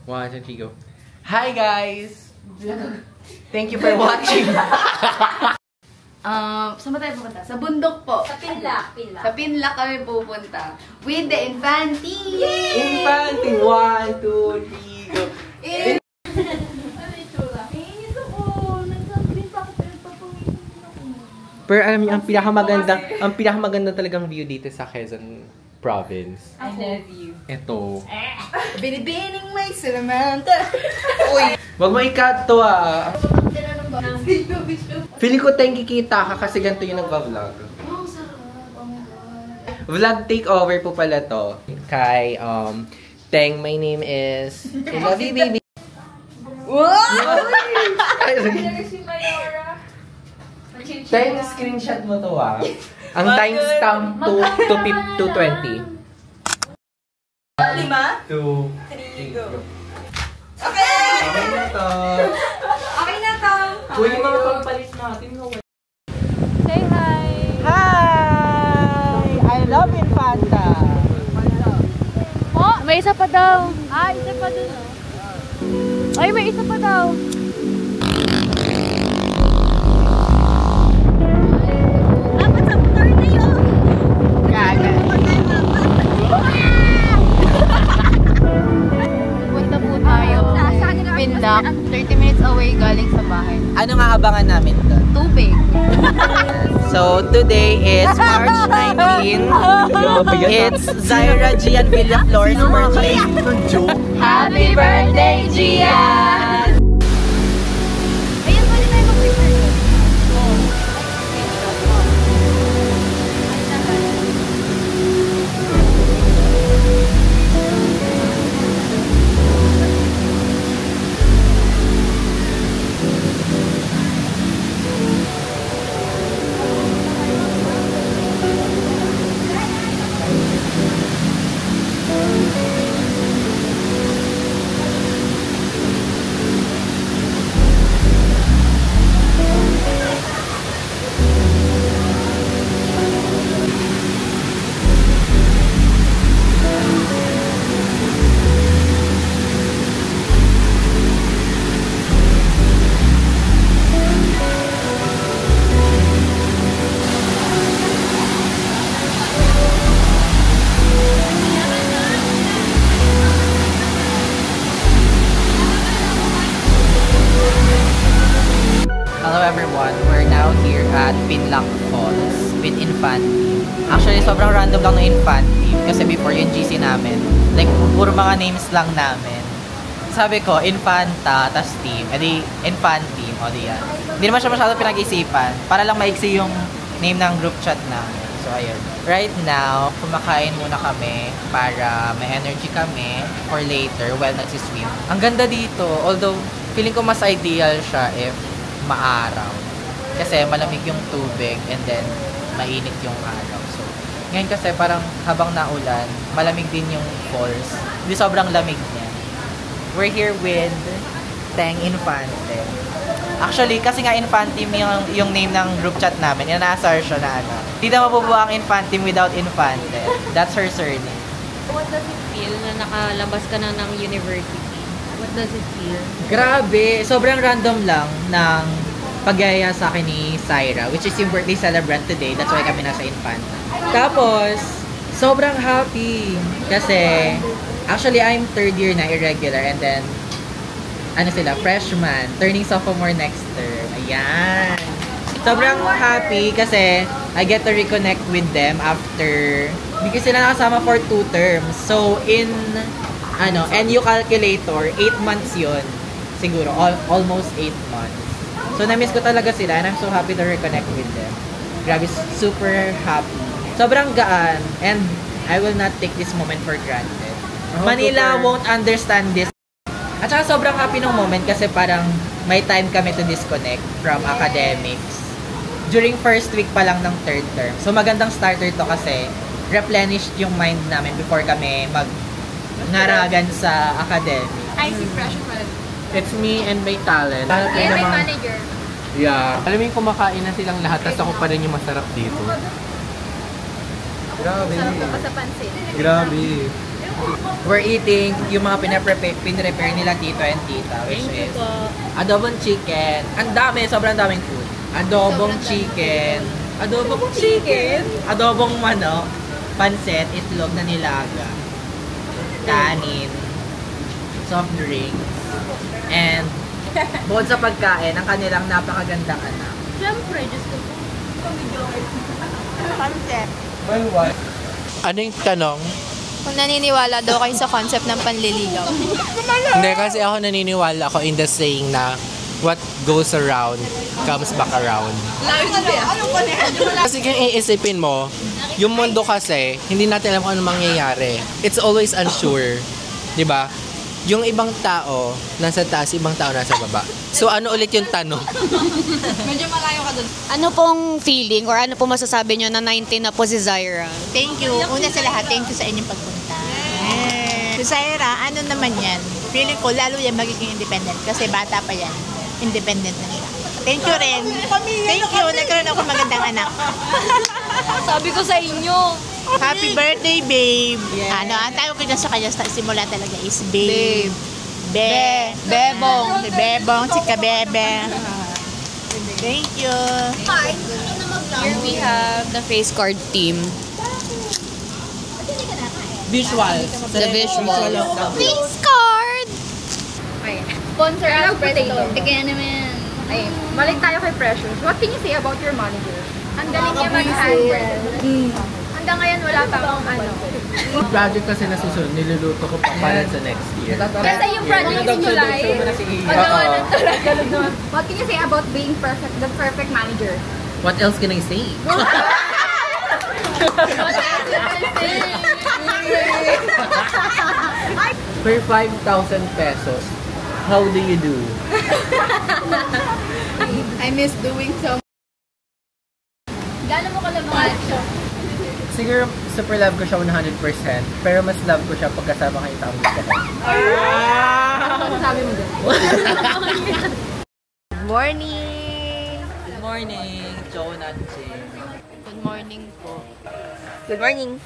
1, 2, 3, go. Hi guys! Thank you for watching! Saan ba tayo pupunta? Sa bundok po. Sa Pinlac. Sa Pinlac kami pupunta. With the Infante! Yay! Infante! 1, 2, 3, go! Pero alam niyo, ang pinakamaganda talagang view dito sa Quezon Province. I love you. Ito. Binibining may salamanta. Uy! Wag mo i-cut to ah. Feeling ko tayong kikita ka kasi ganito yung nagva-vlog. Oh, sarap. Oh my God. Vlog takeover po pala to. Kay, Teng, my name is... I love you, baby. Wow! Teng, screenshot mo to ah. Ang timestamp to 220. 5? 2, 3, go. Okay! Okay na to. Okay na to. Uy, yung mga pampalis natin. Say hi. Hi! I love Infanta. Oh, may isa pa daw. Isa pa dun. Ay, may isa pa daw. Dapat sa motor na yun. Gaga. Punta po tayo. Pinlac. 30 minutes away galing sa bahay. Ano nga abangan namin doon? Tubig. So, today is March 19. It's Zaira Gian Villaflor's birthday. Happy birthday, Gian! Ayun, pwede tayo mag-picture. Hello everyone, we're now here at Pinlac Falls with Infante. Actually, sobrang random lang ng Infante kasi before yung GC namin, like, puro mga names lang namin. Sabi ko, Infanta, tas team, edi Infante, o di yan. Hindi naman siya masyado pinag-isipan, para lang maiksi yung name ng group chat namin. So, ayun. Right now, kumakain muna kami para may energy kami for later while nagsiswim. Ang ganda dito, although feeling ko mas ideal siya if maaraw. Kasi malamig yung tubig and then mainit yung araw. So, ngayon kasi parang habang naulan, malamig din yung falls. Hindi sobrang lamig niya. We're here with Teng Infante. Actually, kasi nga Infante yung name ng group chat namin. Inasar siya na ano. Hindi na mabubuo ang Infante without Infante. That's her surname. What does it feel na nakalabas ka na ng university? What does it feel? Grabe! Sobrang random lang ng pagyaya sa akin ni Zaira, which is yung birthday celebrant today. That's why kami nasa Infante. Tapos, sobrang happy. Kasi, actually, I'm third year na irregular and then, ano sila, freshman, turning sophomore next term. Ayan! Sobrang happy kasi I get to reconnect with them after, hindi ko sila nakasama for 2 terms. So, NU calculator, 8 months yun. Siguro, almost 8 months. So, na-miss ko talaga sila and I'm so happy to reconnect with them. Grabe, super happy. Sobrang gaan and I will not take this moment for granted. Manila won't understand this. At saka sobrang happy ng moment kasi parang may time kami to disconnect from academics. During first week pa lang ng 3rd term. So, magandang starter to kasi replenished yung mind namin before kami ngaragan sa academic. I see freshman. It's me and my talent. Yeah, my manager. Yeah. Alam mo yung kumakain na silang lahat, tapos ako pa rin yung masarap dito. Grabe. Sarap ka pa sa pansit. Grabe. We're eating yung mga pinrepare nila tito and tita, which is adobong chicken. Ang dami, sobrang daming food. Adobong chicken, adobong manok, pansit, itlog na nilaga, kanin, soft drinks, and bukod sa pagkain, ang kanilang napakagandang anak. Siyempre, Diyos ko. Concept. Ano yung tanong? Kung naniniwala daw kayo sa concept ng panliligaw. Hindi, kasi ako naniniwala ako in the saying na what goes around comes back around. Kasi kung iisipin mo, yung mundo kasi, hindi natin alam kung ano mangyayari. It's always unsure. Di ba? Yung ibang tao, nasa taas, ibang tao nasa baba. So, ano ulit yung tanong? Medyo malayo ka dun. Ano pong feeling or ano pong masasabi nyo na 19 na po si Zaira? Thank you. Una sa lahat, thank you sa inyong pagpunta. Si Zaira, ano naman yan? Feeling ko, lalo yan magiging independent kasi bata pa yan. Independent na siya. Thank you rin. Thank you. Nagkaroon ako magandang anak. Sabi ko sa inyo. Happy birthday, babe. Ano, ang tawag ko na sa kanya sa simula talaga is babe. Bebong. Si Bebong, si Kabebe. Thank you. Here we have the face card team. Visuals. The visual. Face card! Sponsor us, Presto. Again naman. Ay, balik tayo kay Precious. What can you say about your manager? Ang galing niya mag-handle. Hanggang ngayon wala pa akong ano. Project kasi na susunod, niluluto ko pa para sa next year. Kasi yung project in July, magawa ng talaga. What can you say about being perfect, the perfect manager? What else can I say? For 5,000 pesos, how do you do? I miss doing so. Gano'n mo kalabang siya? Siguro, super love ko siya 100%, pero mas love ko siya pagkasama kayo taong gusto ko. Ano sabi mo dun? Morning! Good morning, Joan at Jim. Good morning po. Good morning.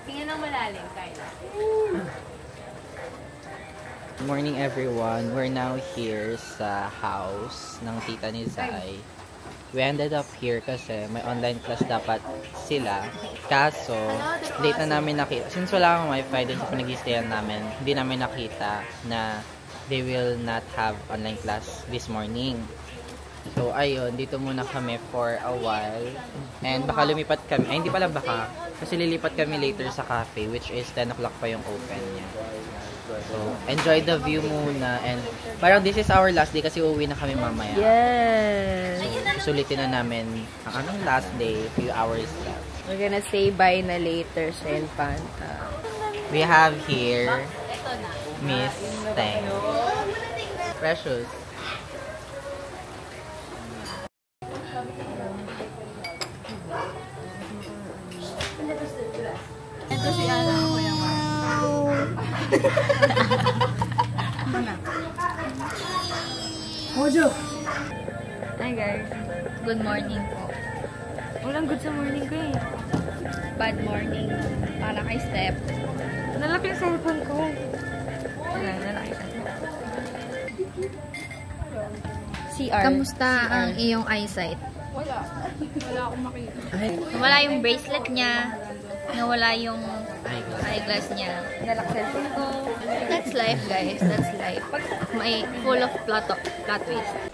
Tingnan ng malalim, Kyla. Good morning everyone. We're now here sa house ng tita ni Zai. We ended up here kasi may online class dapat sila. Kaso, late na namin nakita. Since wala akong wifi dun sa pinag-i-stayan namin, hindi namin nakita na they will not have online class this morning. So, ayun, dito muna kami for a while. And baka lumipat kami. Ay, hindi pala baka. Kasi lilipat kami later sa cafe, which is 10 o'clock pa yung open niya. So, enjoy the view muna. And parang this is our last day kasi uuwi na kami mamaya. Yes! Sulitin na namin ang anong last day, few hours left. We're gonna say bye na later sa Infanta. We have here Miss Teng. Precious. Ito si Ana ako yung Hi guys. Good morning po. Walang good sa morning ko eh. Bad morning. Para kay Steph. Nalaki yung cellphone ko. Nalaki yung CR. Kamusta ang iyong eyesight? Wala akong makita. Nawala yung bracelet niya. Nawala yung eyeglass niya. Nalak cellphone ko. That's life guys. That's life. May full of plot twist.